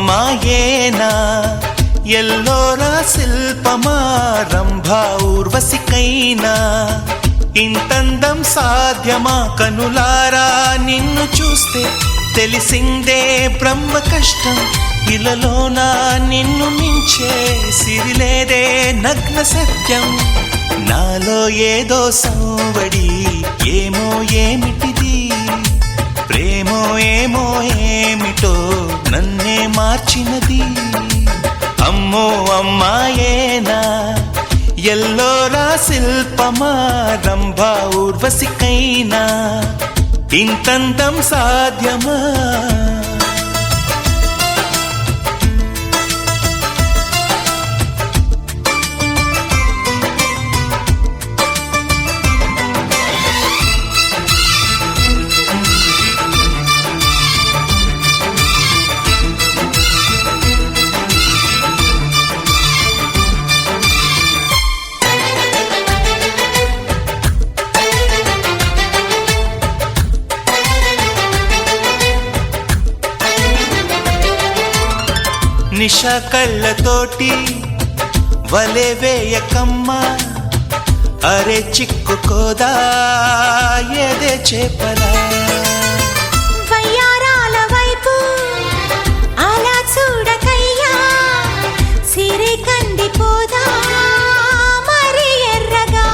అమ్మాయేనా ఎల్లోరా శిల్పమా రంభా ఊర్వశికైనా ఇంతందం సాధ్యమా కనులారా నిన్ను చూస్తే తెలిసిందే బ్రహ్మ కష్టం ఇలలోనా నిన్ను మించే సిరిలేదే నగ్న సత్యం నాలో ఏదో సంవడి ఏమో ఏమిటిది ప్రేమో ఏమో ఏమిటో నన్నే మార్చినది అమ్మో అమ్మాయేనా ఎల్లోరా శిల్పమా రంభా ఊర్వశికైనా ఇంతంతం సాధ్యమా నిషా కళ్ళతోటి వలే వేయకమ్మా అరే చిక్కుకోదా ఏదే చేపలా వయ్యారాల వైపు అలా చూడకయ్యా సిరి కందిపోదా మరి ఎర్రగా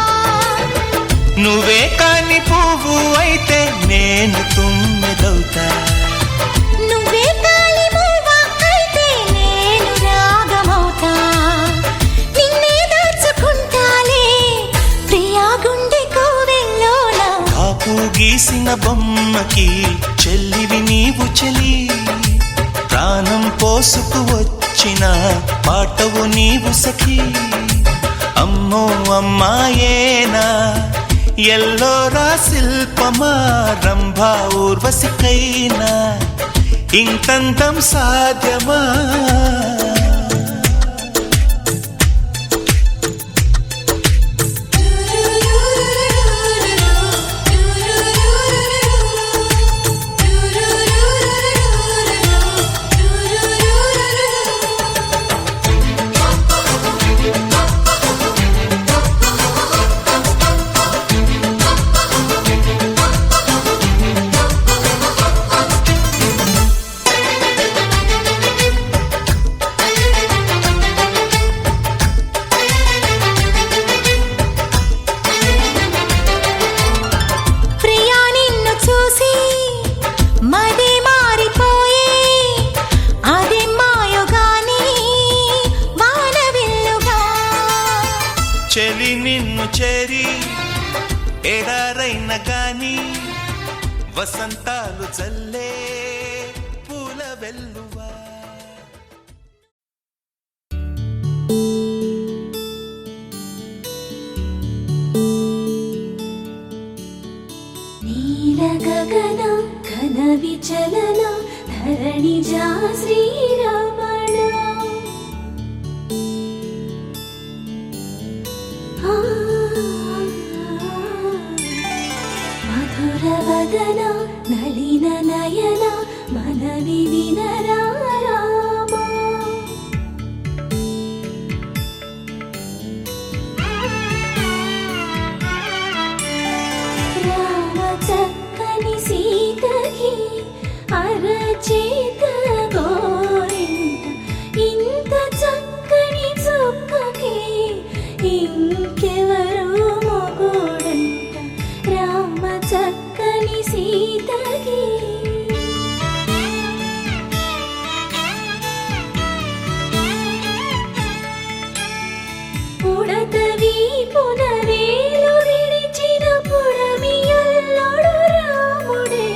నువ్వే కాని పువ్వు అయితే నేను తుమ్మెదవుతా నువ్వే కాలి పువ్వ అయితే నేను రాగమవుతా నిన్నే దాచుకుంటాలే ప్రియా గుండె కోవెల్లోన కాపు గీసిన బొమ్మకి చెల్లివి నీవు చెలి ప్రాణం పోసుకు వచ్చిన పాటవు నీవు సఖి అమ్మో అమ్మాయేనా ఎల్లోరా శిల్పమా రంభా ఊర్వశికైనా ఇంతంతం సాధ్యమా చెలి నిన్ను చేరి ఎడారైన గాని వసంతాలు చల్లే పూల వెల్లువా నీల గగన ఘన విచలన ధరణిజా శ్రీరమణ మధురవదన నళిన నయన మనవి వినరా రామా రామ చక్కని సీతకి అరచేత గోరింట ఇంత చక్కని చుక్కకి ఇంకెవరు మొగుడంట రామ చక్కని సీతకి పుడతవి పునవేలు విడిచిన పుడమియల్లుడు రాముడే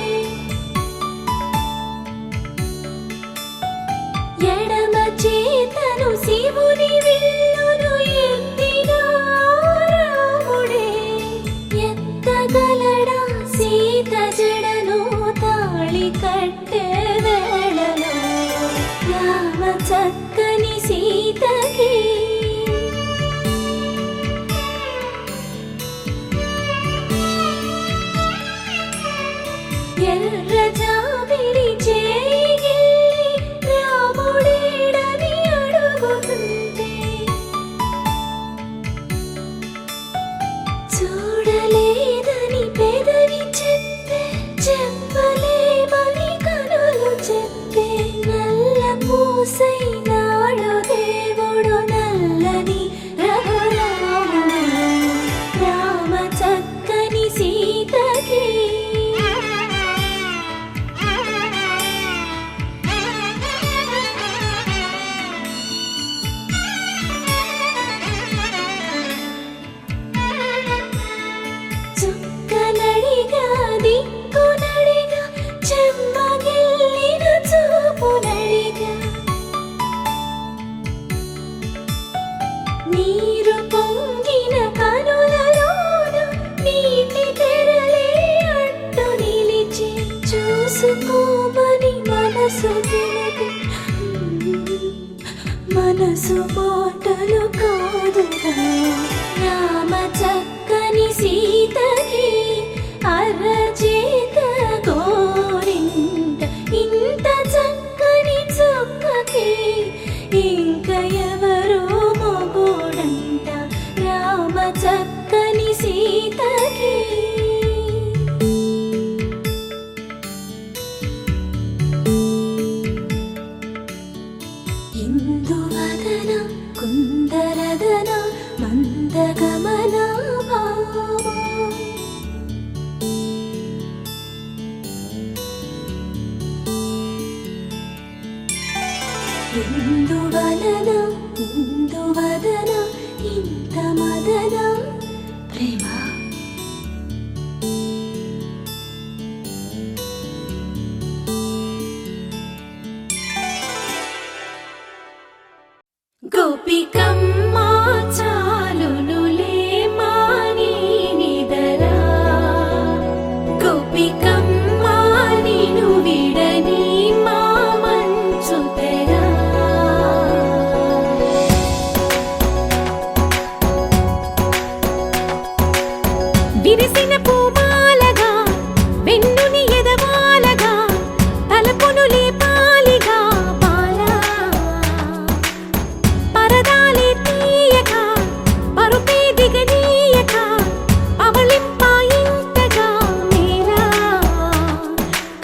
చుక్కనడిగా దిక్కునడిగా చెమ్మగిల్లిన చూపునడిగా నీరు పొంగిన కనులలోన నీటి తెరలే అడ్డు నిలిచి చూసుకోమని మనసు తెలిపి మనసు మాటలు కాదుగా రామ చక్కని సీతకి అరచేత గోరింట ఇంత చక్కని చుక్కకి ఇంక ఎవరో మొగుడంట రామ చక్కని సీతకి ఇందువదన కుందరదన మందగమన భామా ఇందువలన ఇందువదన ఇంత మదన ప్రేమ గోపికమ్మ చాలునులే మాని నిదరా గోపికమ్మ నిను విడని మా మంచు తెరా విరిసిన పూమాలగా వెన్నుని ఎదవాలగా తలపును లేపాలిగా బాలా పరదాలే తీయక పరుపే దిగనీయక అవళింపాయింతగా మేరా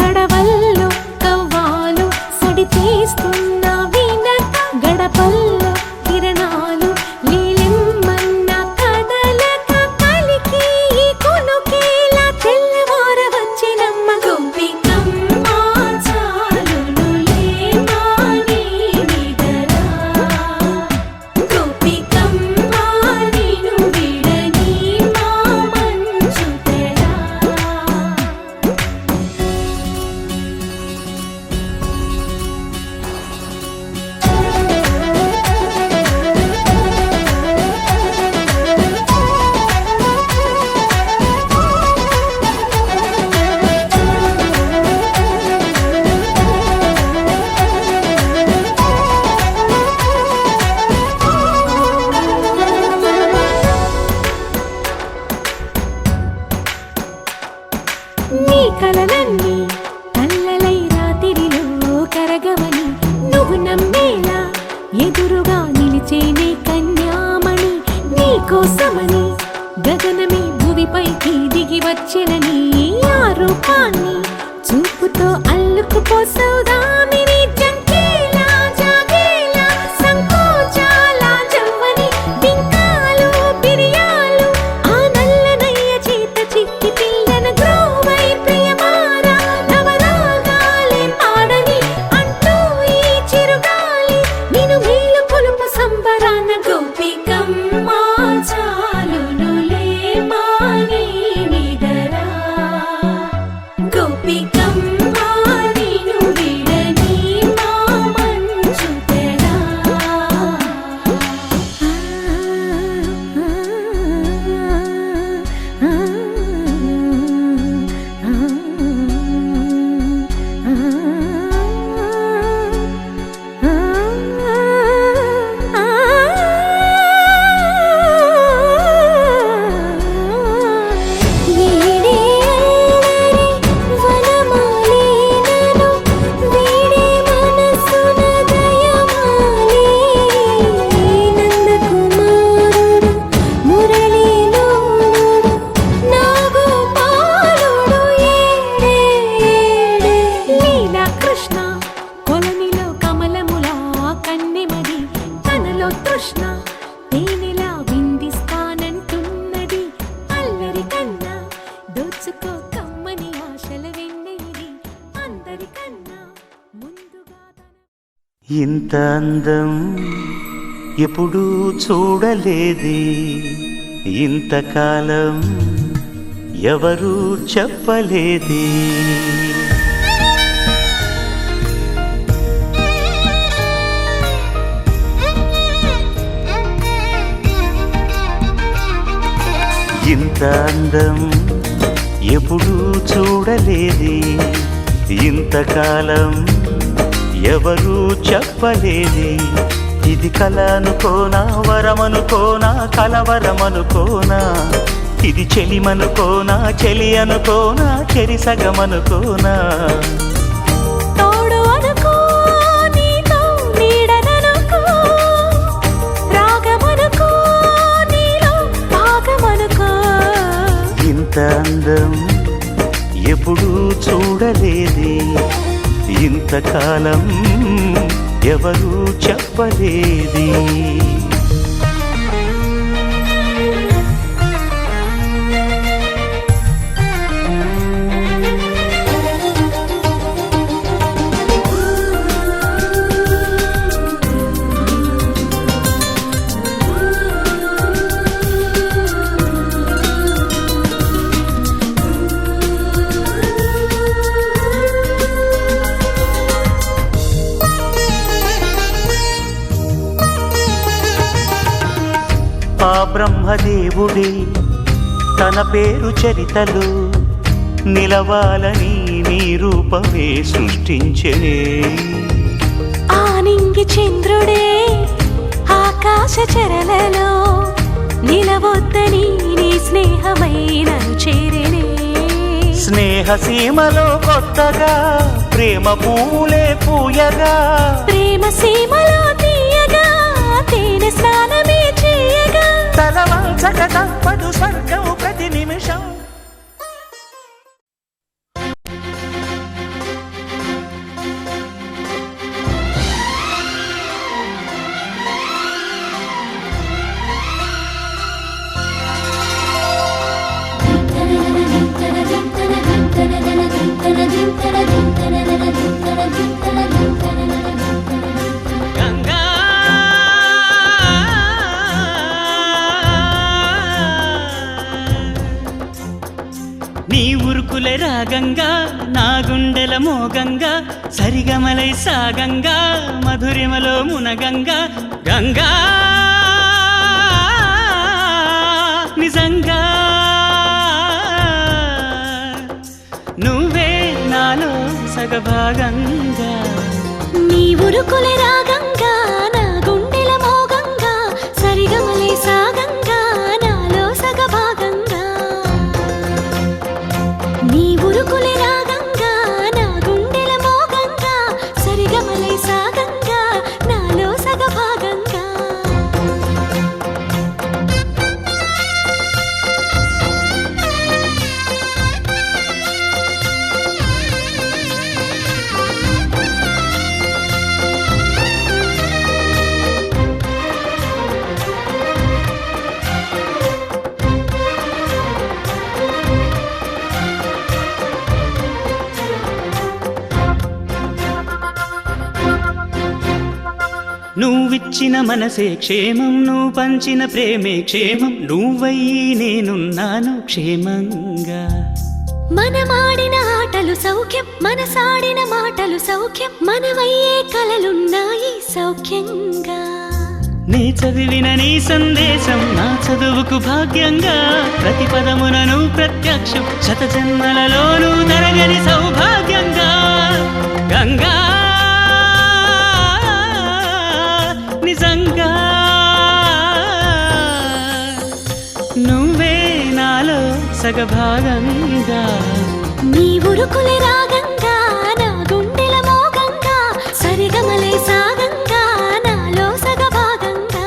కడవల్లో కవ్వాలు సడి చేస్తున్న వినక గడపల్లో కిరణాలు లీలిమ్మన్న కదలక కలికి కొనుకేలా తెల్లవార వచ్చినమ్మ గోపికమ్మ చాలునులే మాని నిదరా గోపికమ్మ నిను విడని మా మంచు తెరా నీ కలలన్నీ కల్లలై రాత్రిలో కరగవని నువ్వు నమ్మేలా ఎదురుగా నిలిచేనే కన్యామణి నీ కోసమని గగనమే భువిపైకి దిగి వచ్చెనని ఆ రూపాన్ని చూపుతో అల్లుకుపోసౌదామిని జంకేలా జాగేలా సంకోచాల జవ్వని బింకాలు బిరియాలు ఆ నల్లనయ్య చేత చిక్కి పిల్లన గ్రోవై ప్రియమారా నవరాగాలే పాడని అంటూ ఈ చిరుగాలి నిన్ను మేలు కొలుపు సంబరాన గోపికమ్మ చాలునులే మాని నిదరా గోపికమ్మ నిను విడని మా మంచు తెరా వీడే అల్లరి వనమాలినను వీడే మనసున దయమాలి నందకుమారుడు మురళీలోనుడు నాగోపాలుడు ఏడే లీలా కృష్ణ కొలనిలో కమలములా కన్నెమది తనలో తృష్ణ తేనెలా విందిస్తానంటున్నది అల్లరి కన్నా దోచుకో కమ్మని ఆశల వెన్నెయిది అందరికన్నా ముందుగా ఇంత అందం ఎప్పుడూ చూడలేదే ఇంతకాలం ఎవరూ చెప్పలేదే. ఇంత అందం ఎప్పుడూ చూడలేదే, ఇంతకాలం ఎవరూ చెప్పలేదే. ఇది కల అనుకోనా, వరమనుకోనా, కలవరమనుకోనా, ఇది చెలిమనుకోనా, చెలి అనుకోనా, చెరిసగమనుకోనా. తోడు అనుకో, నీతో నీడననుకో, రాగమనుకో, నీలో భాగమనుకో. ఇంత అందం ఎప్పుడూ చూడలేదే, ఇంతకాలం ఎవరూ చెప్పలేదే. ఆ బ్రహ్మదేవుడే తన పేరు చరితలు నిలవాలని నీ రూపమే సృష్టించెనే. ఆ నింగి చంద్రుడే ఆకాశ చరలలో నిలవొద్దని నీ స్నేహమైనను చేరెనే. స్నేహ సీమలో కొత్తగా ప్రేమ పూలే పూయగా, ప్రేమ సీమలో తీయగా తేనె స్నానమే చేయగా, తలవంచక తప్పదు స్వర్గం ప్రతి నిమిషం. నీ ఉరుకులే రాగంగా, నా గుండెల మోగంగా, సరిగమలై సాగంగా, మధురిమలో మునగంగా. గంగా నిజంగా నువ్వే నాలో సగభాగంగా. నీ ఉరుకులే రాగంగా, నా గుండెల మోగంగా, సరిగమలే సాగంగా, నాలో సగభాగంగా. నీ ఉరుకులే రాగంగా, నా గుండెల మోగంగా, సరిగమలే సాగంగా, నాలో సగభాగంగా. నువ్విచ్చిన మనసే క్షేమం, నువ్వు పంచిన ప్రేమే క్షేమం, నువ్వయ్యి నేనున్నాను క్షేమంగా. మనమాడిన ఆటలు సౌఖ్యం, మనసాడిన మాటలు సౌఖ్యం, మనవయ్యే కలలున్నాయి సౌఖ్యంగా. నీ చదివిన నీ సందేశం నా చదువుకు భాగ్యంగా, ప్రతి పదమునను ప్రత్యక్షం, శత జన్మలలోనూ తరగని సౌభాగ్యంగా. గంగా నిజంగా నువ్వే నాలో సగభాగంగా. నీ ఉరుకులే రాగంగా, నా గుండెల మోగంగా, సరిగమలే సాగంగా, నాలో సగభాగంగా.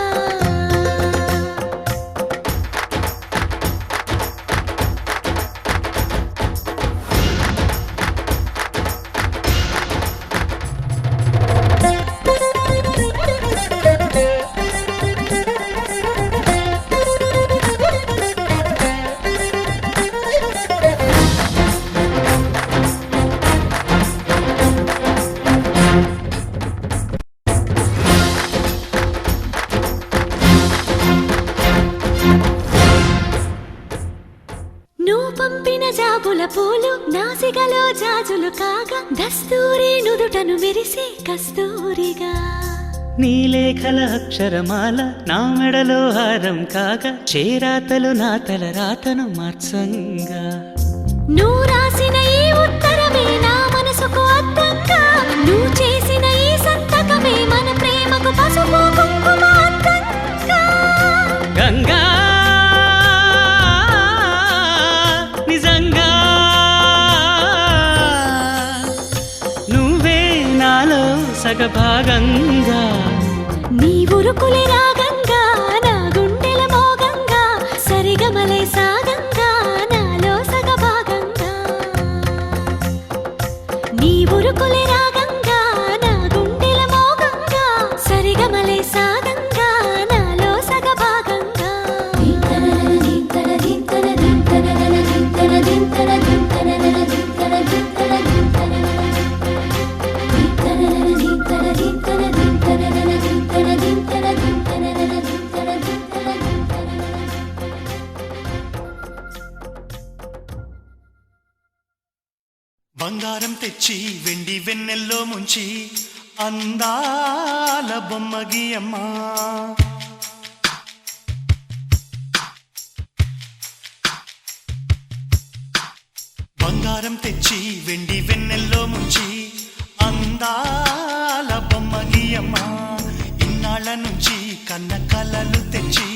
విప్పిన జాబుల పూలు నాసికలో జాజులు కాగా దస్తూరి నుదుటను మెరిసే కస్తూరిగా నీలేఖల అక్షరమాల నా మెడలో హారం కాగా చేరాతలు నా తల రాతను మార్చంగా నువ్వు రాసిన ఈ ఉత్తరమే నా మనసుకు అర్థంగా నువ్వు చేసిన ఈ సంతకమే మన ప్రేమకు పసుపు కుంకుమ అర్థంగా గంగా నిజంగా నువ్వే నాలో సగభాగంగా నీ ఉరుకులే రాగంగా నా గుండెల మోగంగా సరిగమలే సాగంగా నాలో సగభాగంగా నీ ఉరుకులే రాగంగా నా గుండెల మోగంగా సరిగమలే సాగంగా నాలో సగభాగంగా బంగారం తెచ్చి వెండి వెన్నెల్లో ముంచి అందాల బొమ్మ గీయమ్మా బంగారం తెచ్చి వెండి వెన్నెల్లో ముంచి అందాల బొమ్మ గీయమ్మా ఇన్నాళ్ళ నుంచి కన్న కలలు తెచ్చి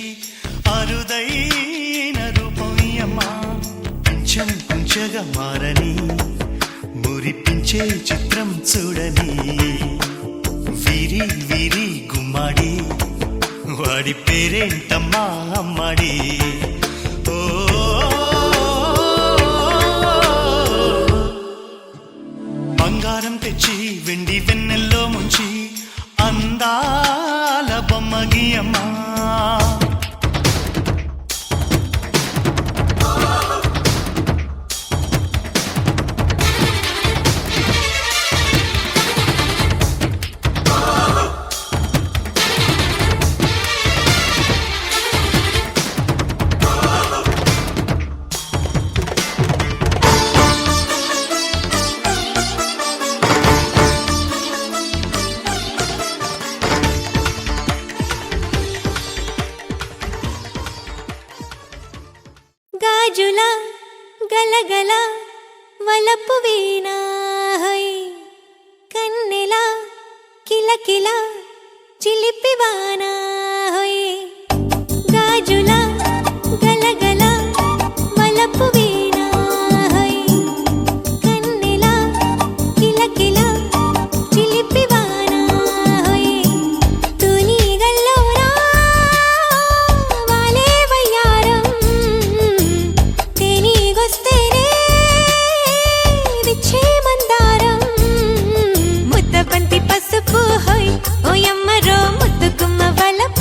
అరుదైన రూపమీయమ్మా కొంచెం కొంచెగా మారని మురిపించే చిత్రం చూడని వీరి వీరి గుమ్మాడి వాడి పేరేంటమ్మా అమ్మాడి ఓ బంగారం తెచ్చి వెండి వెన్నెల్లో ముంచి అందాల బొమ్మ గీయమ్మా గాజుల గలగల వలపు వీణ హై కన్నెల కిలకిల చిలిపివాన హై గాజుల గలగల వలపు వీణ హై కన్నెల కిలకిల చిలిపివాన హై తొలి గల్లోరా వాలే వయ్యారం తేనీగొస్తేనే విచ్చే మందారం ముద్దబంతి పసుపు హోయ్ ఓయమ్మరో ముద్దుగుమ్మ వలపు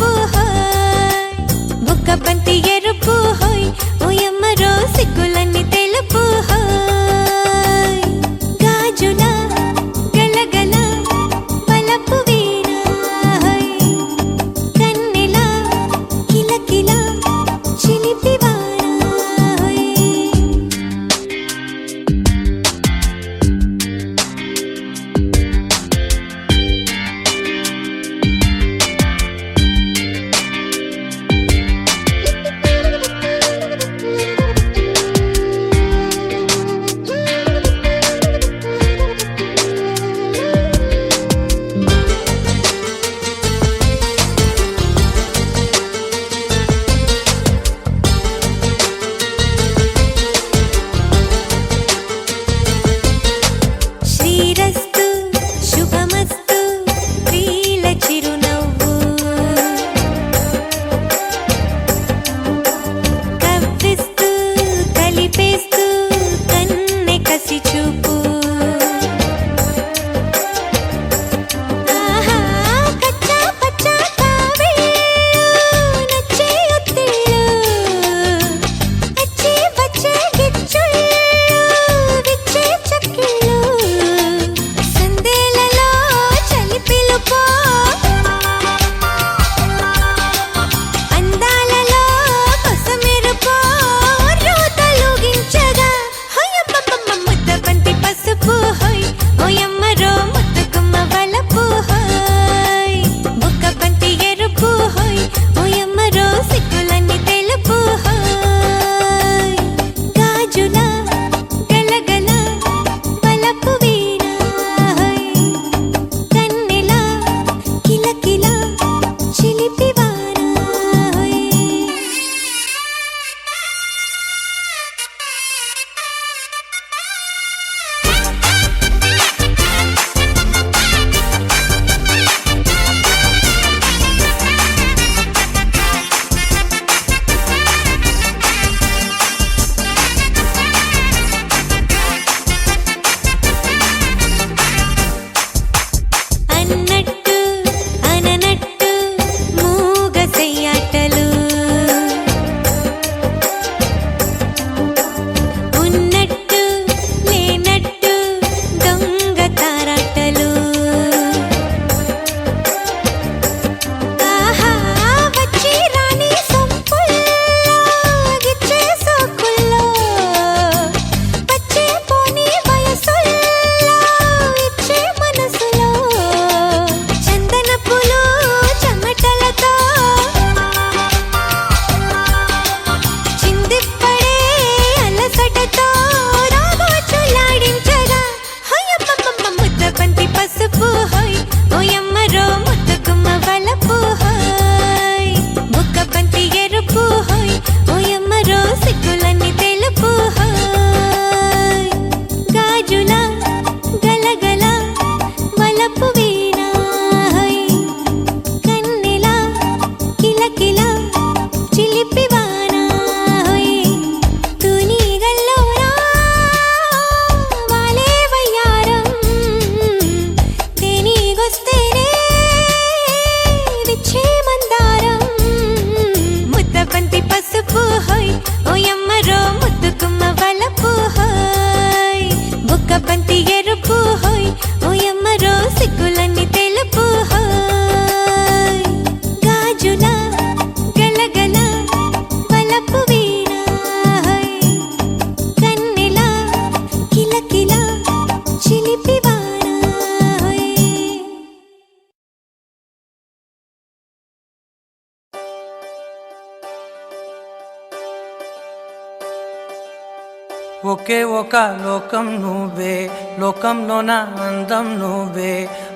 ఒకే ఒక లోకం నువ్వే, లోకంలోన అందం నువ్వే,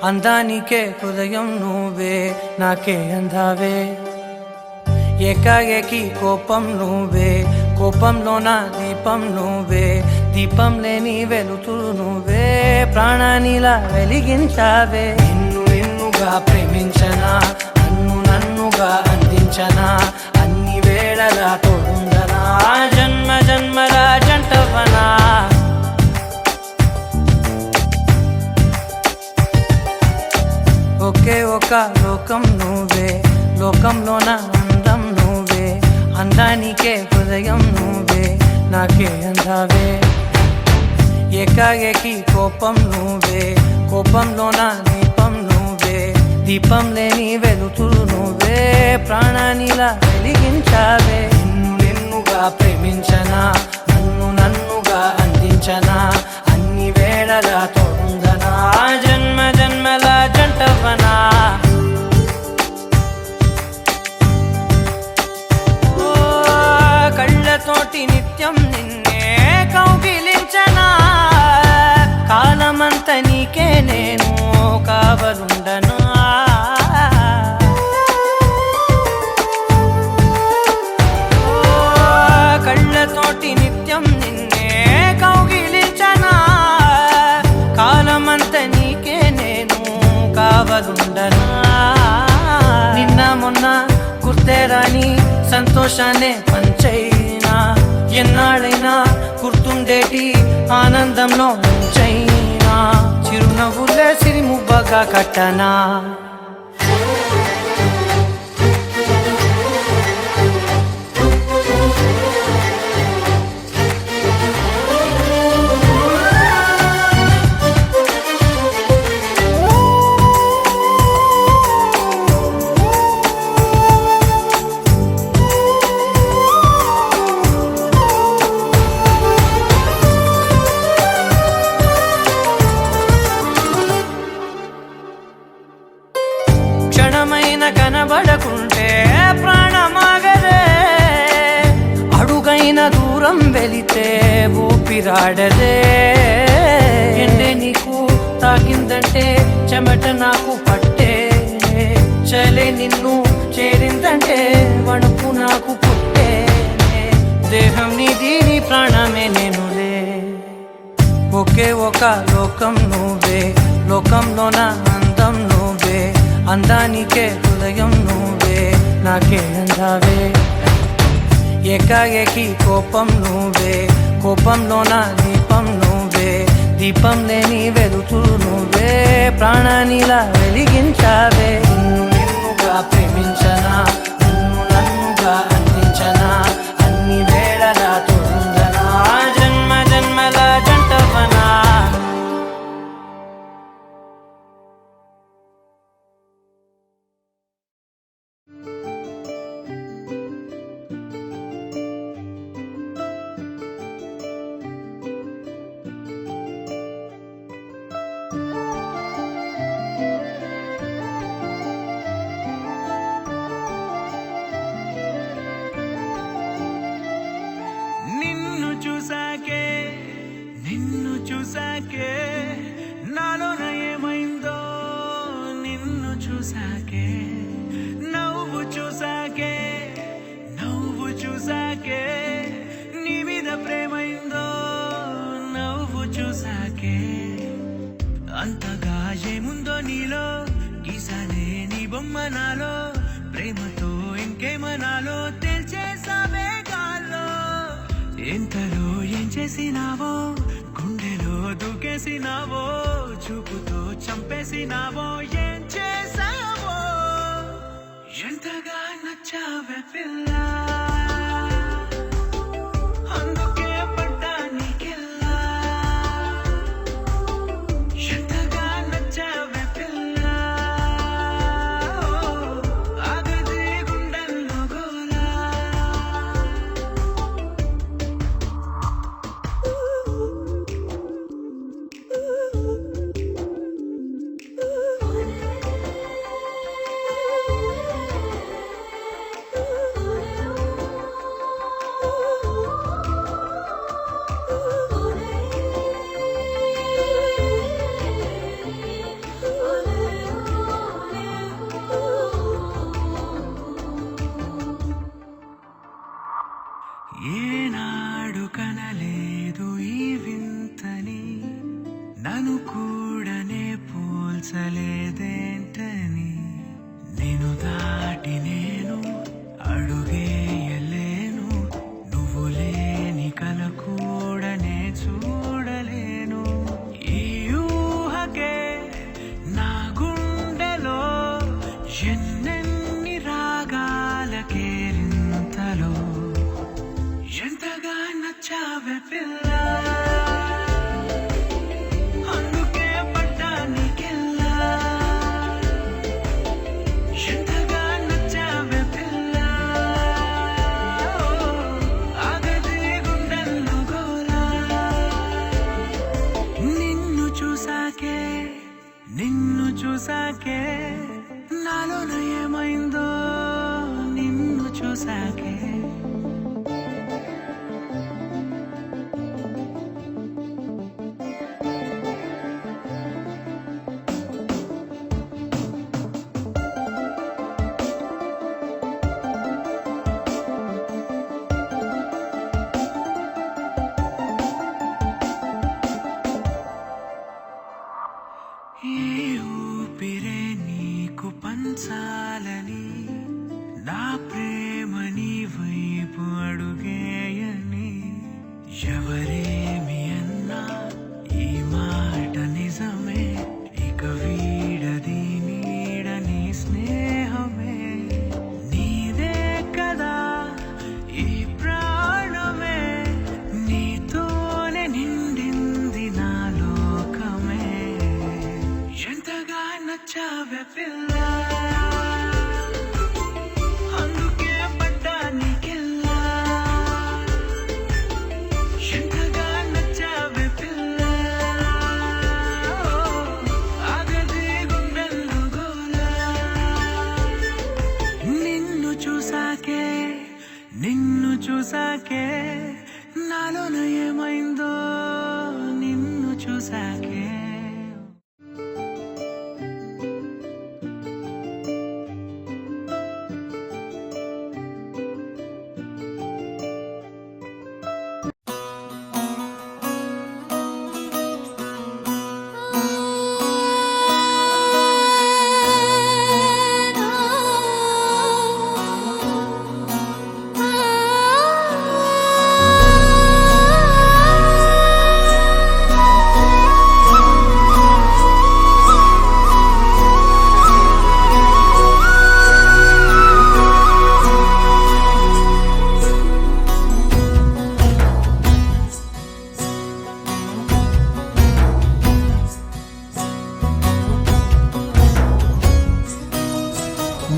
అందానికే హృదయం నువ్వే, నాకే అందావే. ఏకాఏకి కోపం నువ్వే, కోపంలోన దీపం నువ్వే, దీపం లేని వెలుతురు నువ్వే, ప్రాణానిలా వెలిగించావే. నిన్నుగా ప్రేమించనా, నన్నుగా అందించనా, అన్ని వేళలా తోడుందనా, జన్మ జన్మల జంటవనా. ఒకే ఒక లోకం నువ్వే, లోకంలోన అందం నువ్వే, అందానికే హృదయం నువ్వే, నాకే అందావే. ఏకాఏకి కోపం నువ్వే, కోపంలోన దీపం నువ్వే, దీపం లేని వెలుతురు నువ్వే, ప్రాణానిలా వెలిగించావే. నిన్నుగా ప్రేమించనా, నన్నుగా అందించనా, అన్ని వేళలా తోడుందనా, జన్మ జన్మల జంటవనా. కళ్ళతోటి నిత్యం నిన్నే కౌగిలించనా, కాలమంత నీకే నేను కావలుండనా. కళ్ళతోటి నిత్యం నిన్నే కౌగిలించనా, కాలమంత నీకే నేను కావలుండనా. నిన్న మొన్న గుర్తే రాని సంతోషాన్నే పంచైనా, ఎన్నాళ్ళైనా గుర్తుండేటి ఆనందంలో ముంచైనా, చిరునవ్వులే సిరిమువ్వగా కట్టనా. క్షణమైన కనబడకుంటే ప్రాణమాగదే, అడుగైన దూరం వెళితే ఊపిరాడదే. ఎండే నీకు తాకిందంటే చెమట నాకు పట్టే, చలే నిన్ను చేరిందంటే వణుకు నాకు పుట్టే, దేహం నీది నీ ప్రాణమే నేనులే. ఒకే ఒక లోకం నువ్వే, లోకంలోన అందం నువ్వే, అందానికే హృదయం నువ్వే, నాకే అందావే. ఏకాఏకి కోపం నువ్వే, కోపంలోన దీపం నువ్వే, దీపం లేని వెలుతురు నువ్వే, ప్రాణానిలా వెలిగించావే. నిన్నుగా ప్రేమించనా, నన్నుగా అందించనా, అన్ని వేళలా తోడుందనా, జన్మ జన్మల జంటవనా. నిన్ను చూసాకే నాలోన ఏమైందో, నిన్ను చూసాకే నువ్వు చూసాకే నీ మీద ప్రేమైందో, నువ్వు చూసాకే అంతగా ఏముందో నీలో, గీసానే నీ బొమ్మ నాలో, ప్రేమతో ఇంకేమనాలో తెలిచేసావే గాల్లో. ఎంతలో ఏం చేసినావో, గుండెలో దూకేసినావో, చూపుతో చంపేసినావో, ఏం చేసావో, ఎంతగా నచ్చావే పిల్ల, అందుకే పడ్డా నీకెల్లా. ఎంతగా నచ్చావే పిల్ల, ఆగదే గుండెల్లో గోలా. నన్ను కూడనే పోల్చలేదేంటని నేను దాటి నేను అడుగేయలేను నువ్వు లేని కల కూడనే చూడలేను ఈ ఊహకే నా గుండెలో ఎన్నెన్ని రాగాలకేరింతలో ఎంతగా నచ్చావే పిల్ల అందుకే పడ్డా నీకెల్లా ఎంతగా నచ్చావే పిల్ల ఆగదే గుండెల్లో గోలా నిన్ను చూసాకే నాలోన ఏమైందో నిన్ను చూసాకే ఈ ఊపిరే నీకు పంచాలని నా ప్రేమ నీ వైపు అడుగేయని ఎవరేమి అన్నా ఈ మాట నిజమే ఇక వీడది నీడని స్నేహమే నీదే కదా ఈ ప్రాణమే నీతోనే నిండింది నా లోకమే ఎంతగా నచ్చావే పిల్ల అందుకే పడ్డా నీకెల్లా ఎంతగా నచ్చావే పిల్ల ఆగదే గుండెల్లో గోలా నిన్ను చూసాకే నాలోన ఏమైందో నిన్ను చూసాకే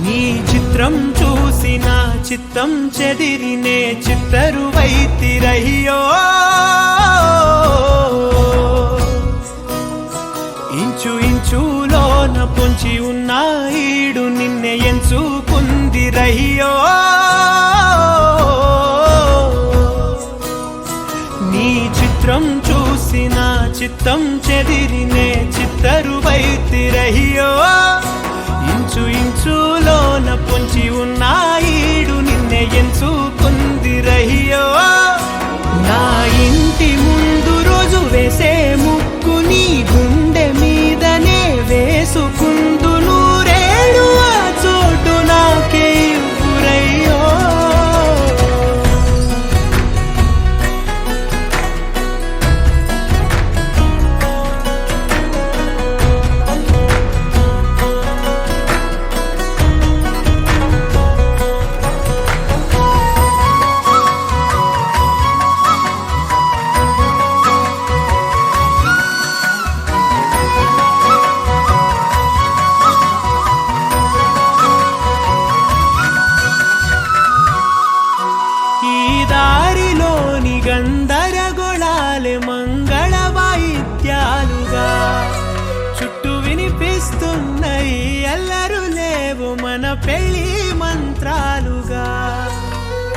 నీ చిత్రం చూసి నా చిత్తం చెదిరినే చిత్తరువైతిరయ్యో ఇంచు ఇంచులోన పొంచి ఉన్న ఈడు నిన్నే ఎంచుకుందిరయ్యో నీ చిత్రం చూసి నా చిత్తం చెదిరినే చిత్తరువైతిరయ్యో ఇంచు ఇంచులోన పొంచి ఉన్న ఈడు నిన్నే ఎంచుకుందిరయ్యో నా ఇంటి ముందు రోజు వేసే ముక్కు నీ గుండె మీదనే వేసుకుందు నూరేడు ఆ చోటు నాకే ఇవ్వురయ్యో గందరగోళాలే మంగళ వాయిద్యాలుగా చుట్టూ వినిపిస్తున్నాయి అల్లరు లేవు మన పెళ్లి మంత్రాలుగా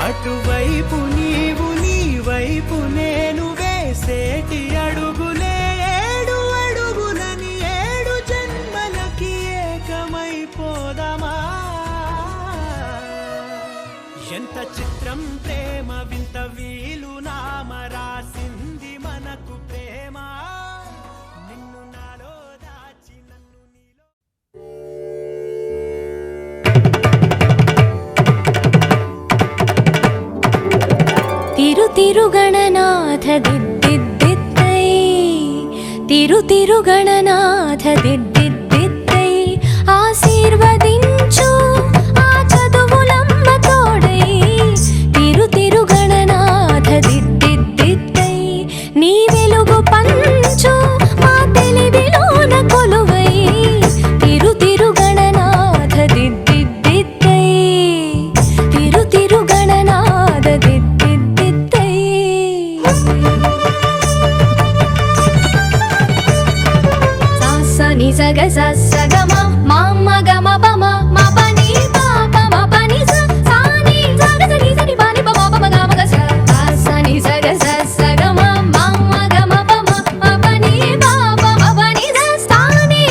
అటువైపు నీవు నీ వైపు నేను వేసేటి అడుగులే ఏడు అడుగులని ఏడు జన్మలకి ఏకమైపోదామా ఎంత చిత్రం ప్రేమ వింత వీలు నామ రాసింది మనకు ప్రేమ నిన్ను తిరుగణనాథ దిద్దిద్దిద్దై తిరుగణనాథ దిద్దిద్దిద్దై ఆశీర్వదించు ఆ చదువులమ్మ తోడై తిరుగణనాథ దిద్దిద్దిద్దై నీ వెలుగు పంచు మా తెలివిలోన కొలువై తిరుగణనాథ దిద్దిద్దిద్దై తిరుగణనాథ దిద్దిద్దిద్దై సాసని సగ సగమ మామ గమ పమ మా పని పాప మా పని సాని సగ సని సని పని పమ పమ గమ గ సాసని సగ సగమ మామ గమ పమ మా పని పాప మా పని సాని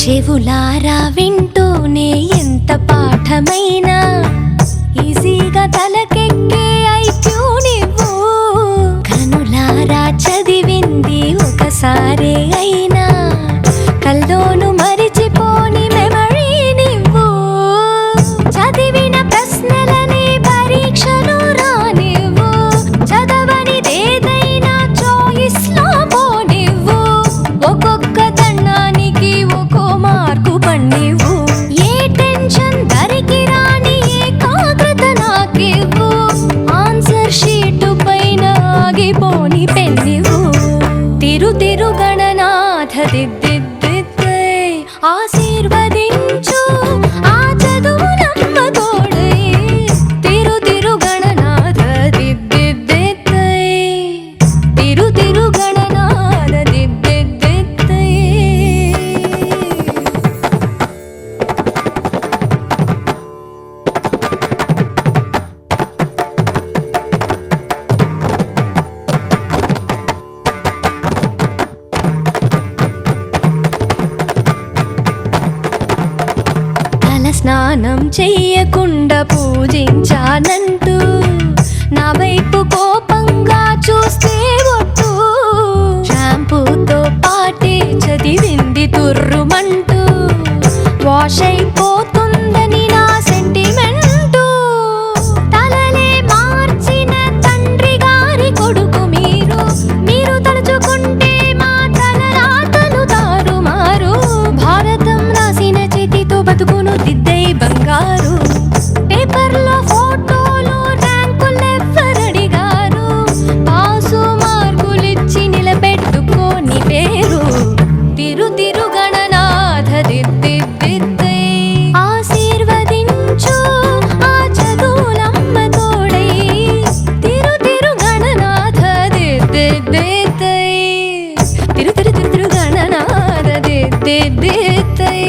చెవులారా వింటూనే ఎంత పాఠమైనా ఈజీగా తలకెక్కే ఐక్యూ నువ్వు కనులారా చదివింది ఒకసారే అయినా కల్లోను మరిచిపోని మెమరీ నువ్వు చదివిన ప్రశ్నలని పరీక్షలు రానివ్వు చదవనిదేదైనా చాయిస్ లో పోనివ్వు ఒక్కొక్క దండానికి ఒక్కో మార్కు పన్నివ్వు ఏ టెన్షన్ దరికి రాని ఏకాగ్రత నాకివ్వు ఆన్సర్ షీటు పైన ఆగిపోని పెన్నివ్వు తిరుగణనాథ దిద్దిద్దిద్దై ఆశీర్వదించు ఆ చదువులమ్మ తోడై తిరుగణనాథ దిద్దిద్దిద్దై తిరుగణనాథ దిద్దిద్దిద్దై తల స్నానం చెయ్యకుండా పూజించానంటూ నా వైపు కోపంగా చూస్తే ఒట్టు షాంపూతో పాటే చదివింది తుర్రుమంటూ వాష్ అయిపోతుందని నా సెంటిమెంటు తలలే మార్చిన తండ్రి గారి కొడుకు మీరు తలుచుకుంటే మా తలరాతలు తారుమారు భారతం రాసిన చేతితో బతుకును దిద్దై బంగారు పేపర్లో ఫోటోలు ర్యాంకులెవ్వరడిగారు పాసు మార్కులిచ్చి నిలబెట్టుకోని పేరు తిరుగణనాథ దిద్దిద్దిద్దై ఆశీర్వదించు ఆ చదువులమ్మ తోడై తిరుగణనాథ దిద్దిద్దిద్దై తిరుగణనాథ దిద్దిద్దిద్దై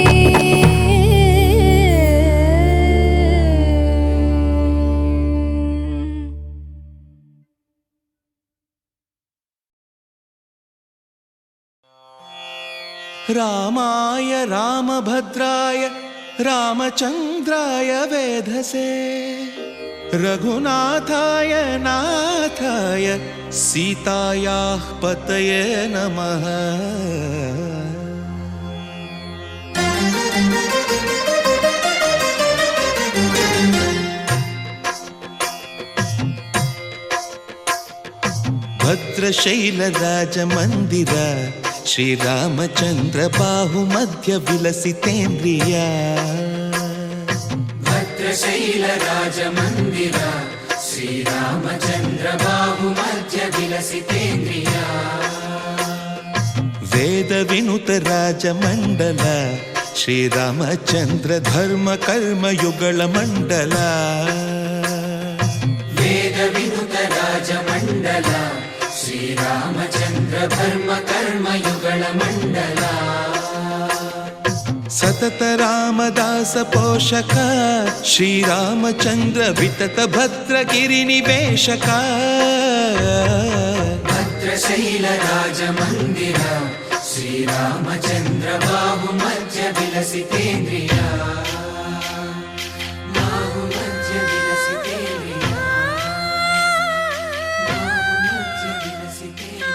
रामाय रामभद्राय रामचन्द्राय वेधसे रघुनाथाय नाथाय सीतायाः पतये नमः भद्रशैलराजमन्दिर श्रीरामचन्द्र बाहुमध्य विलसितेन्द्रिया भद्रशैलराजमन्दिर श्रीरामचन्द्र बाहुमध्य विलसितेन्द्रिया वेदविनुत राजमण्डल श्रीरामचन्द्र धर्म कर्म युगल मण्डल वेदविनुत राजमण्डल श्रीरामचन्द्र धर्म कर्म युगल मण्डल सतत रामदास पोषक श्रीरामचन्द्र वितत भद्रगिरिनिवेशक भद्रशैलराजमन्दिर श्रीरामचन्द्र बाहुमध्य विलसितेन्द्रिया बाहुमध्य विलसितेन्द्रिया बाहुमध्य विलसितेन्द्रिया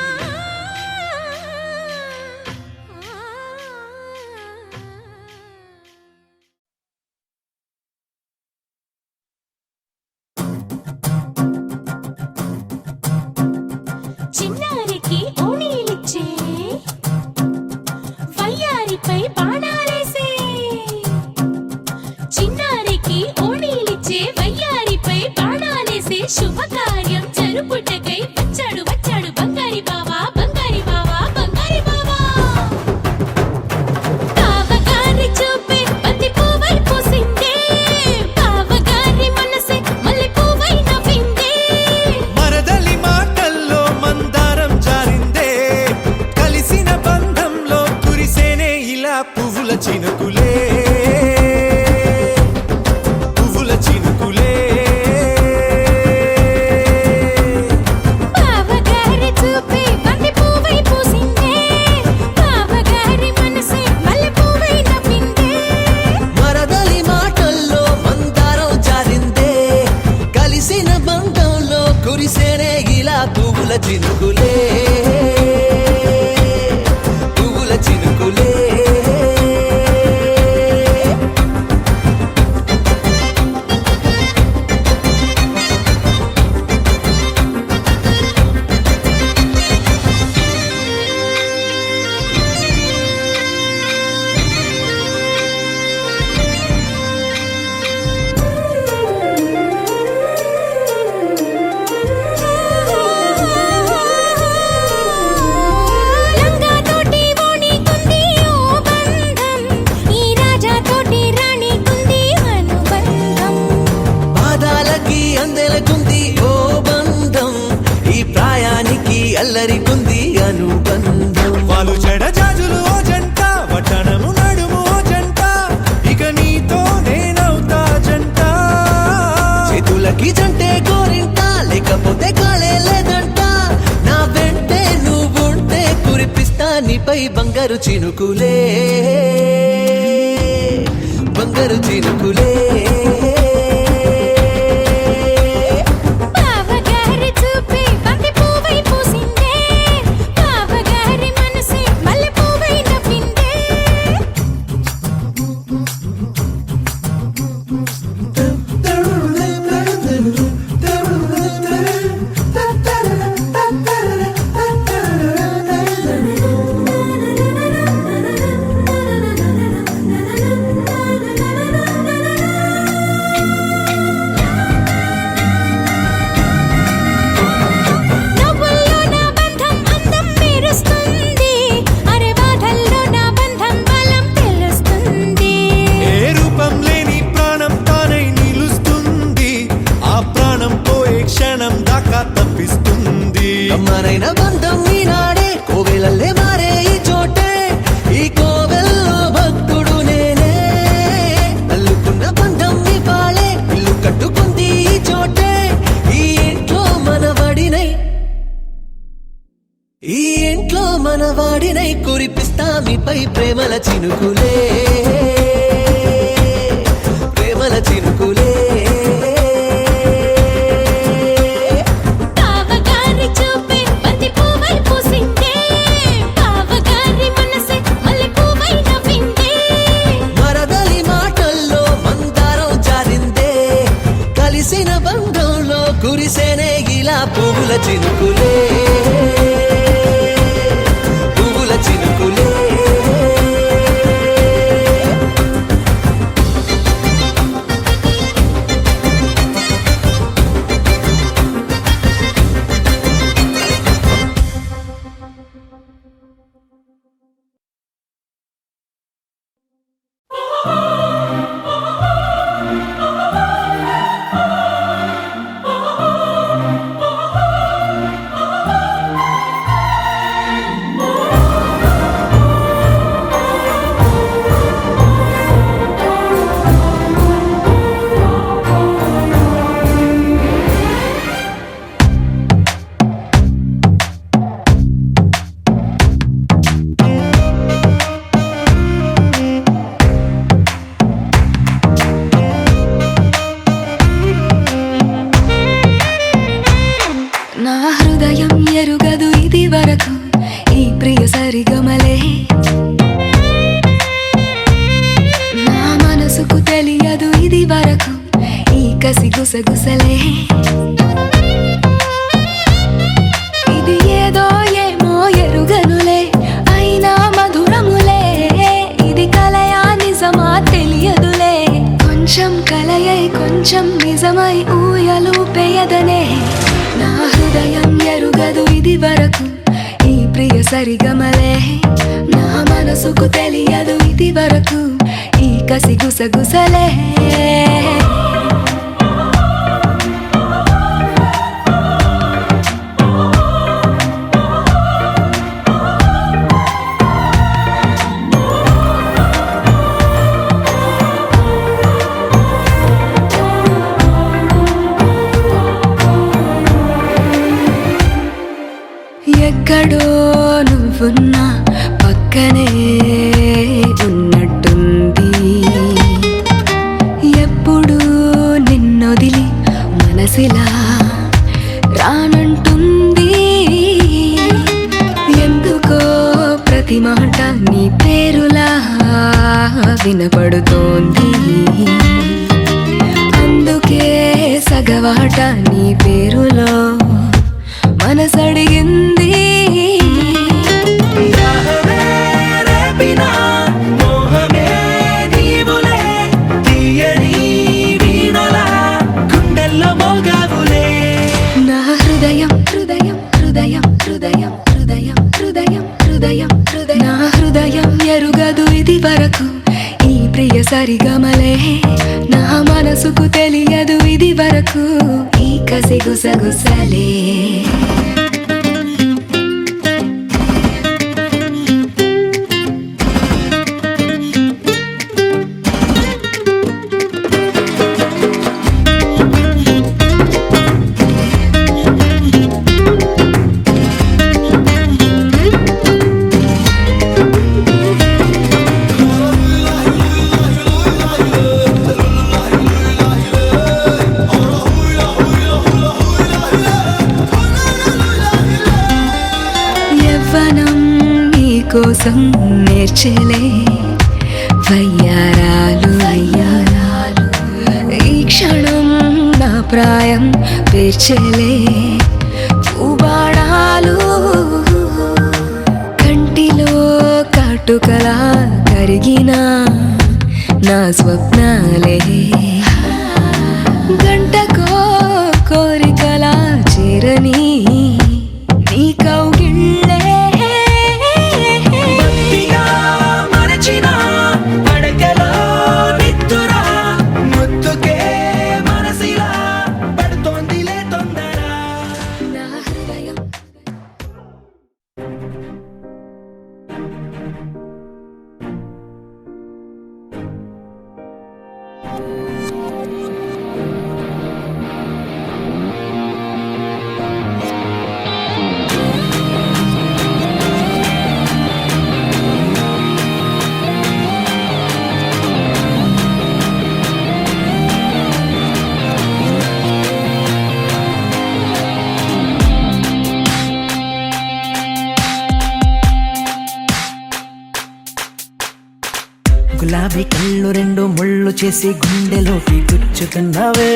పువ్వుల చినుకులే పువ్వుల చినుకులే లంగా తోటి ఓణి కుంది ఓ బంధం ఈ రాజా తోటి రాణి కుంది అనుబంధం పాదాలకి అందెలకుంది ఓ బంధం ఈ ప్రాయానికి అల్లరికుంది అనుబంధం వాళ్ళు చెడ జాజులు ఓ జంట వటనము నడుము ఓ జంట ఇక నీతో నేనవుతా జంట చేతులకి జంటే గోరింట లేకపోతే కాలే లేదంట నా వెంటే నువ్వుంటే కురిపిస్తా నీపై బంగారు చినుకులే బంగారు చినుకులే బావగారి చూపే బంతి పువ్వై పూసిందే బావగారి మనసే మల్లె పువ్వై నవ్విందే నవ్వుల్లో నా బంధం అందం మెరుస్తుంది అరే బాధల్లో నా బంధం బలం తెలుస్తుంది ఏ రూపం లేని ప్రాణం తానై నిలుస్తుంది ఆ ప్రాణం పోయే క్షణం దాకా తప్పిస్తుంది అమ్మనైన బంధం ఈనాడే కోవెలల్లే మారే ఈ చోటే ఈ కోవెల్లో భక్తుడు నేనే అల్లుకున్న బంధం ఇవాళే ఇల్లు కట్టుకుంది ఈ చోటే ఈ ఇంట్లో మనవాడినై ఈ ఇంట్లో మనవాడినై కురిపిస్తా మీపై ప్రేమల చినుకులే ప్రేమల చినుకులే బావగారి చూపే బంతి పువ్వై పూసిందే బావగారి మనసే మల్లె పువ్వై నవ్విందే మరదలి మాటల్లో మందారం జారిందే కలిసిన బంధంలో కురిసేనే ఇలా పువ్వుల చినుకులే పువ్వుల చినుకులే నా హృదయం ఎరుగదు ఇది వరకు ఈ ప్రియ సరిగమలే నా మనసుకు తెలియదు ఇది వరకు ఈ కసి గుసగుసలే ఇది ఏదో ఏమో ఎరుగనులే అయినా మధురములే ఇది కలయా నిజమా తెలియదులే కొంచెం కలయై కొంచెం నిజమై ఊయలు పేయదనే నా హృదయం ఎరుగదు ఇది వరకు ఈ ప్రియ సరిగమలే నా మనసుకు తెలియదు ఇది వరకు ఈ కసి గుసగుసలే ఎక్కడో నువ్వున్నా పక్కనే ఉన్నట్టుంది ఎప్పుడు నిన్నొదిలి మనసిలా రానంటుంది వినపడుతోంది. అందుకే సగవాట నీ పేరులో మనసడిగింది. నా హృదయం హృదయం హృదయం హృదయం హృదయం హృదయం హృదయం హృదయం నా హృదయం ఎరుగదు ఇది వరకు ఈ ప్రియ సరిగమలే. నా మనసుకు తెలియదు ఇది వరకు ఈ కసి గుసగుసలే. కోసం నేర్చలే వయ్యారాలు అయ్యారాలు. ఈ క్షణం నా ప్రాయం పేర్చలే పూబాణాలు. కంటిలో కాటుకలా కరిగిన నా స్వప్నాలే గంటకో కోరికలా చేరని నీ కౌగిళ్ళే. గులాబీ కళ్ళు రెండు ముళ్ళు చేసి గుండెలోకి గుచ్చుతున్నావే.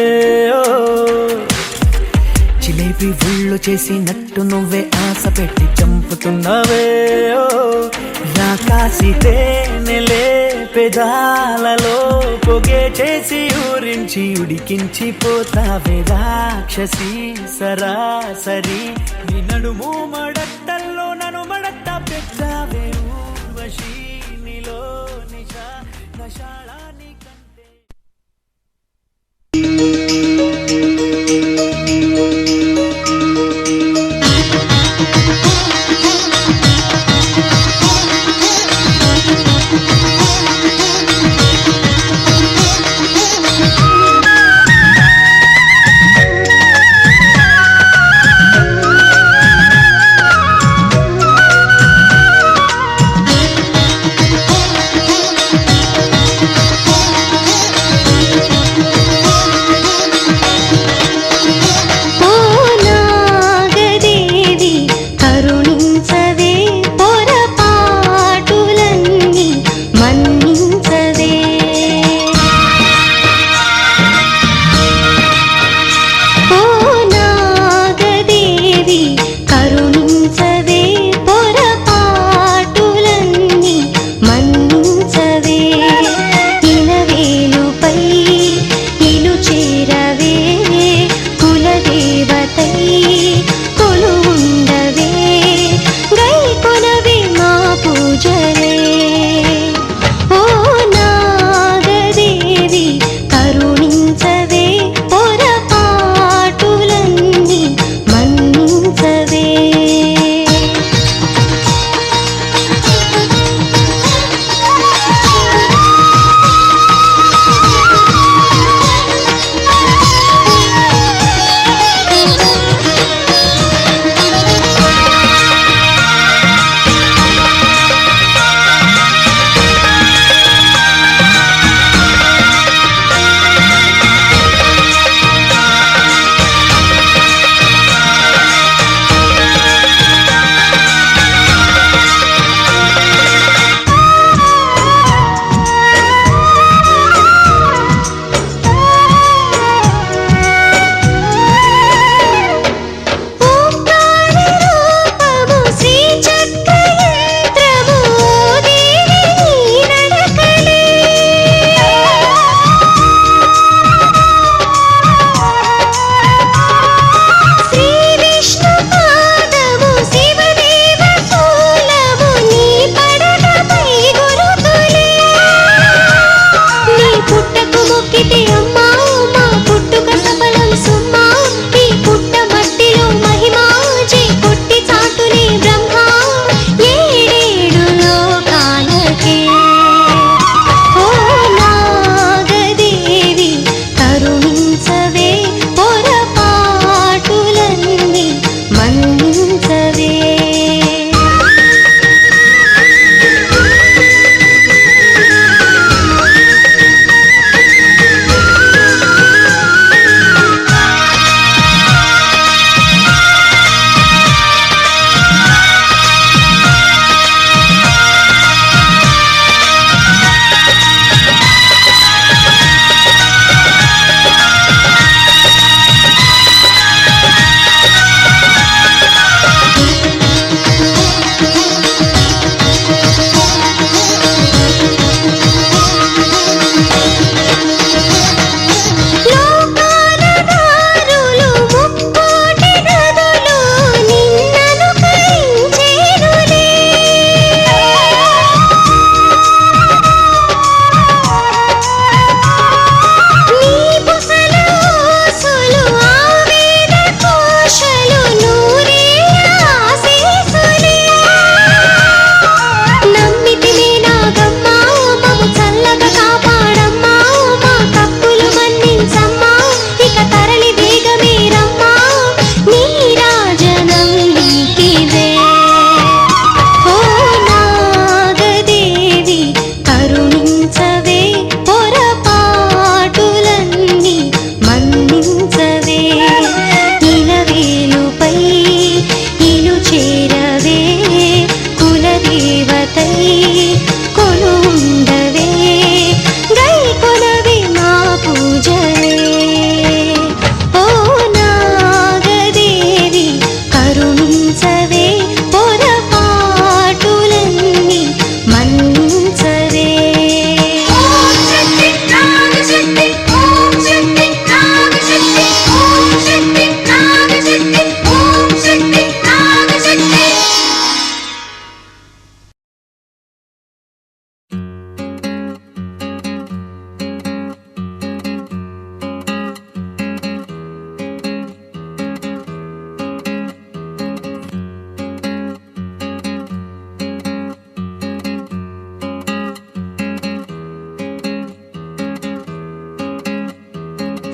జిలేబీ ఒళ్ళు చేసి నట్టు నువ్వే ఆశ పెట్టి చంపుతున్నావే. రాకాసి తేనెలే పెదాలలో పొగే చేసి ఊరించి ఉడికించి పోతావే రాక్షసి సరాసరి. నీ నడుము మడట్టల్లో నన్ను మడట్ట పెట్టావే ఊర్వశి. నీలో నిశా నశాళాని కంటే కరుణించవే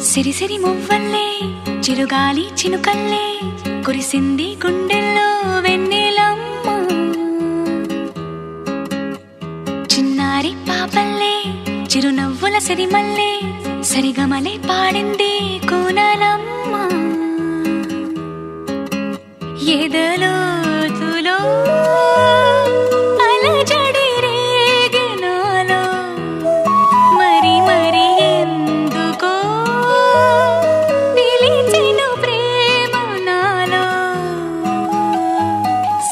సిరిసిరి మువ్వల్లే చిరుగాలి చినుకల్లే కురిసింది గుండెల్లో వెన్నెలమ్మ చిన్నారి పాపల్లే చిరునవ్వుల సిరిమల్లే సరిగమలే పాడింది కోనలమ్మ ఎదలోతులో అలజడి రేగినాలో మరి మరి ఎందుకో నిలిచెను ప్రేమ నాలో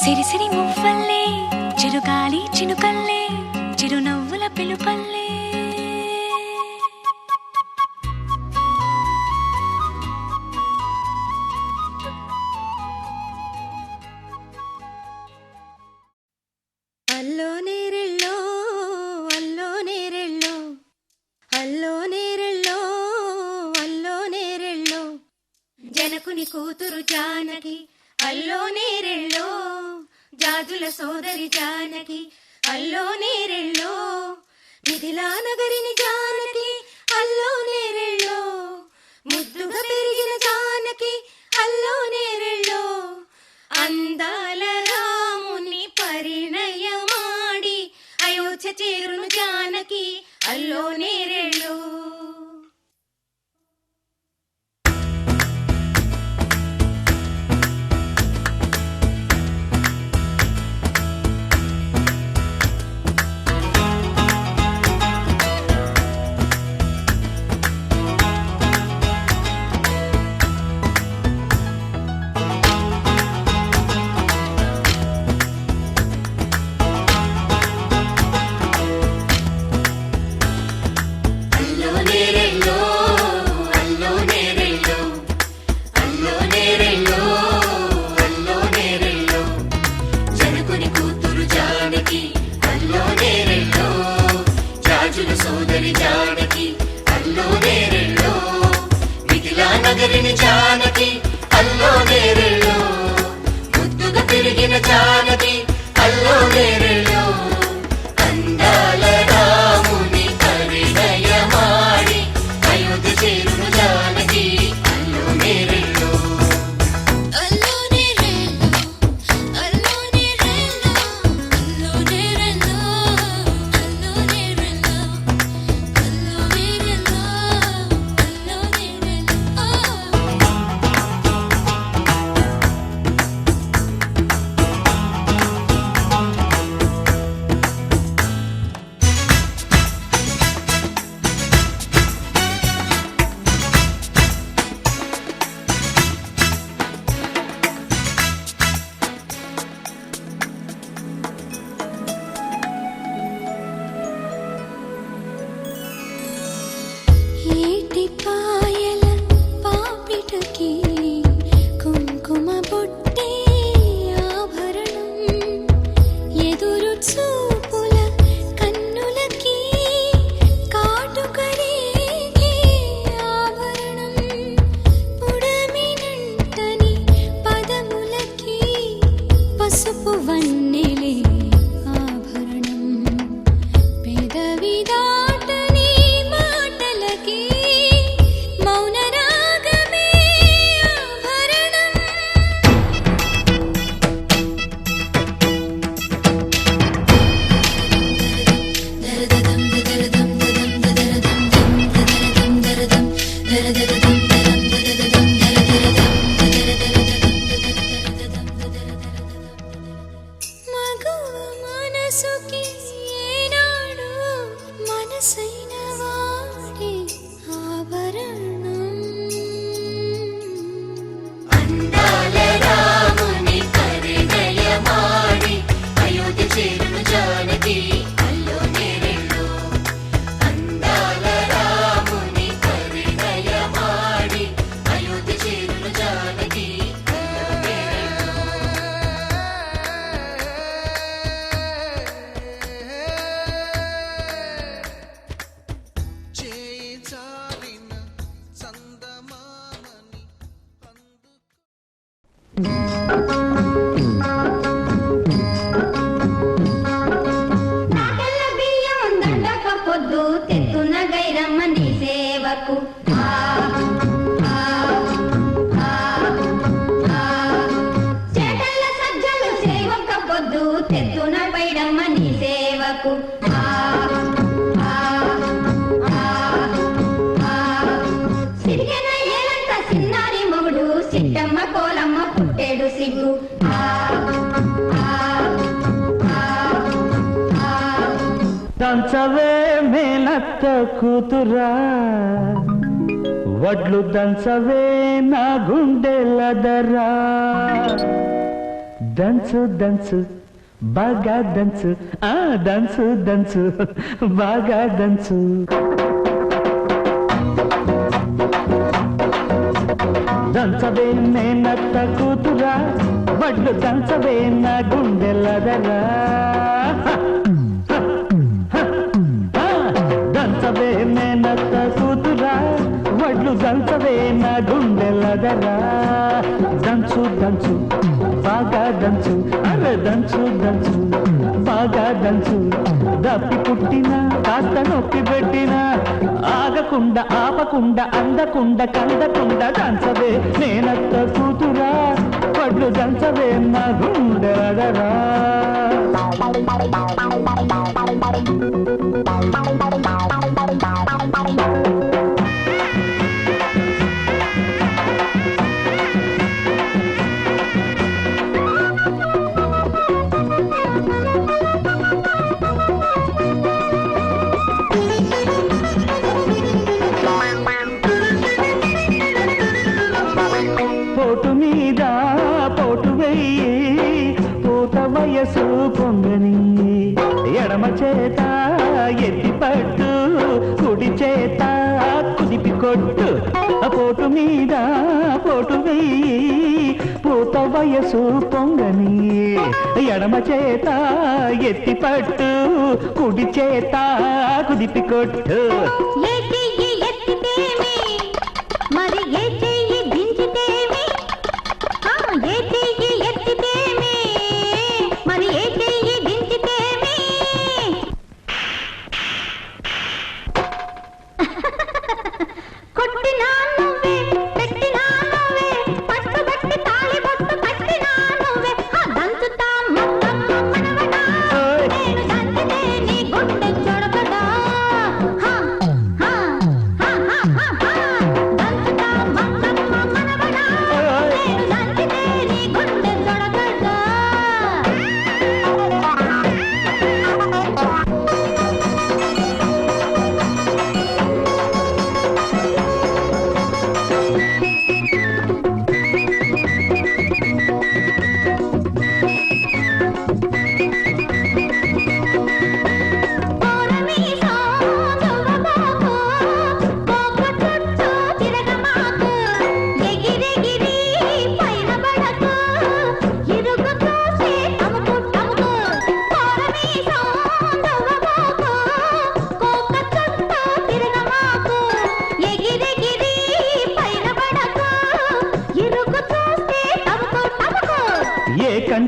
సిరిసిరి మువ్వల్లే చిరుగాలి చినుకల్లే చిరునవ్వుల పిలుపల్లే అల్లో నేరెళ్ళో అల్లో నేరెళ్ళో అల్లో నేరెళ్ళో అల్లో నేరెళ్ళో జనకుని కూతురు జానకి అల్లో నేరెళ్ళో జాజుల సోదరి జానకి అల్లో నేరెళ్ళో మిథిలా నగరిని జానకి అల్లో నేరెళ్ళో ముద్దుగా పెరిగిన జానకి అల్లో నేరెళ్ళో అందాల రాముని పరిణయమాడి అయోధ్య చేరును జానకి అల్లో నేరెళ్ళో పసుపు వన్నెలే ఆభరణం పెదవి దాటని మాటలకి మౌన రాగమే ఆభరణం దరదం దరదం దరదం దరదం దరదం మగవ మనసుకి ఏనాడు మనసైన వాడి ఆభరణం అందాల రాముని పరిణయమాడి అయోధ్య చేరును జానకి అల్లో నేరెళ్ళు అందాల రాముని పరిణయమాడి అయోధ్య చేరును జానకి అల్లో నేరెళ్ళు నాటల బియ్యం దండక పొద్దు తెత్తున గైరమ్మ నీ సేవకు చేటల సజ్జలు సేవక పొద్దు తెత్తున బైడమ్మ నీ సేవకు సిరిగెన ఏలంత సిన్నారి మొగుడు సిట్టమ్మ కోలమ్మ పుట్టేడు సిగ్గు దంచవే మేనత్త కూతురా వడ్లు దంచవే నా గుండెలదరా దంచు దంచు బాగా దంచు దంచు దంచు బాగా దంచు దంచవే మేనత్త కూతురా వడ్లు దంచవే నా గుండెలదరా దంచవే మేనత్త కూతురా వడ్లు దంచవే నా గుండెలదరా దంచు దంచు బాగా దంచు అరే దంచు దంచు బాగా దంచు దప్పి పుట్టిన కాస్త నొప్పి పెట్టిన ఆగకుండా ఆపకుండా అందకుండా కందకుండా దంచవే మేనత్త కూతురా వడ్లు దంచవే నా గుండెలదరా పోటు మీద పోటు వెయ్యి పూత వయసు పొంగని ఎడమ చేత ఎత్తి పట్టు కుడి చేత కుదిపి కొట్టు పోటు మీద పోటు వెయ్యి పూత వయసు పొంగని ఎడమ చేత ఎత్తి పట్టు కుడి చేత కుదిపి కొట్టు ఏ చెయ్యి ఎత్తితేమి మరి ఏ చెయ్యి దించితేమి ఏ చెయ్యి ఎత్తితేమి మరి ఏ చెయ్యి దించితేమి కొట్టినా నువ్వే పెట్టినా నువ్వే పట్టుబట్టి తాళి బొట్టు కట్టినా నువ్వే దంచుతా మొత్తమ్మ మనవడా నేను దంచితే నీ గుండె చొడకదా దంచుతా మొత్తమ్మ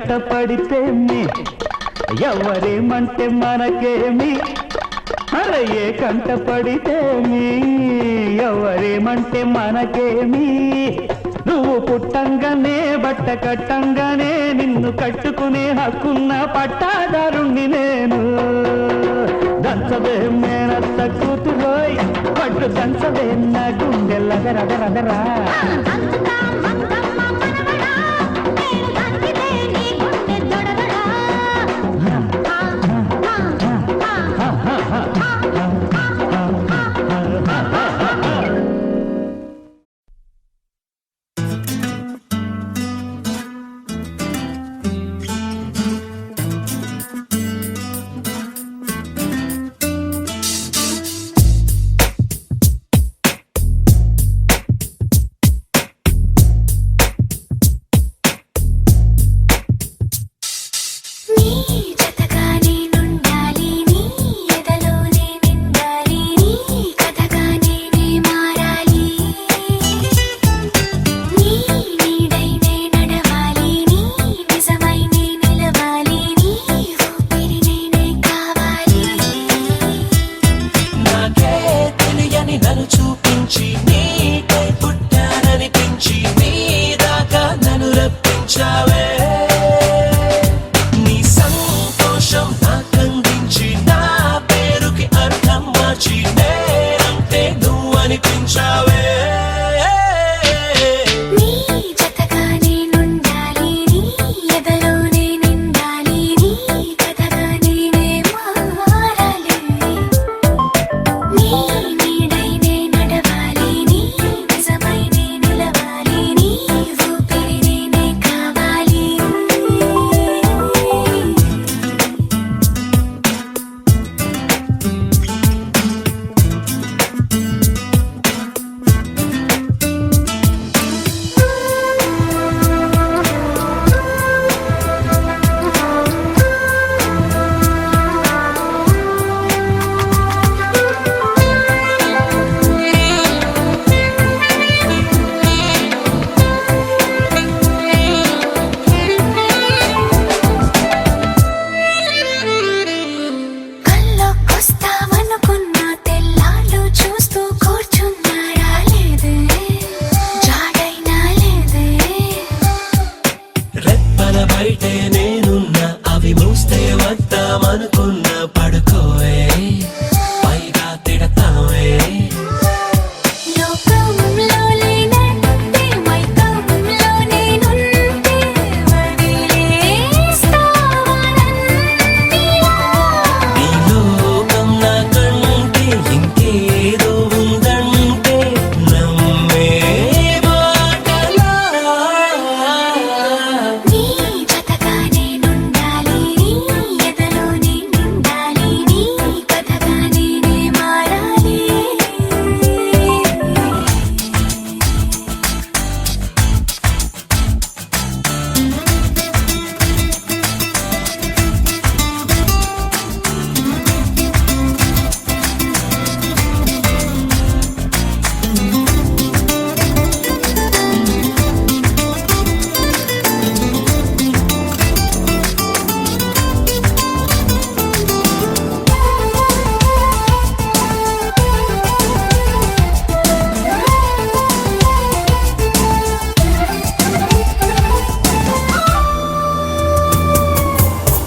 కంట పడితే ఎవరేమంటే మనకేమి అరే ఏ కంట పడితే ఎవరేమంటే మనకేమి నువ్వు పుట్టంగానే బట్ట కట్టంగానే నిన్ను కట్టుకునే హక్కున్న పట్టాదారుణ్ణి నేను దంచదే మేనత్త కూతురోయ్ పట్టు దంచదే నా గుండెల్లగరగరగరా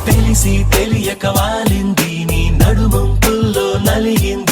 తెలిసి తెలియక వాలింది నీ నడుమంపుల్లో నలిగింది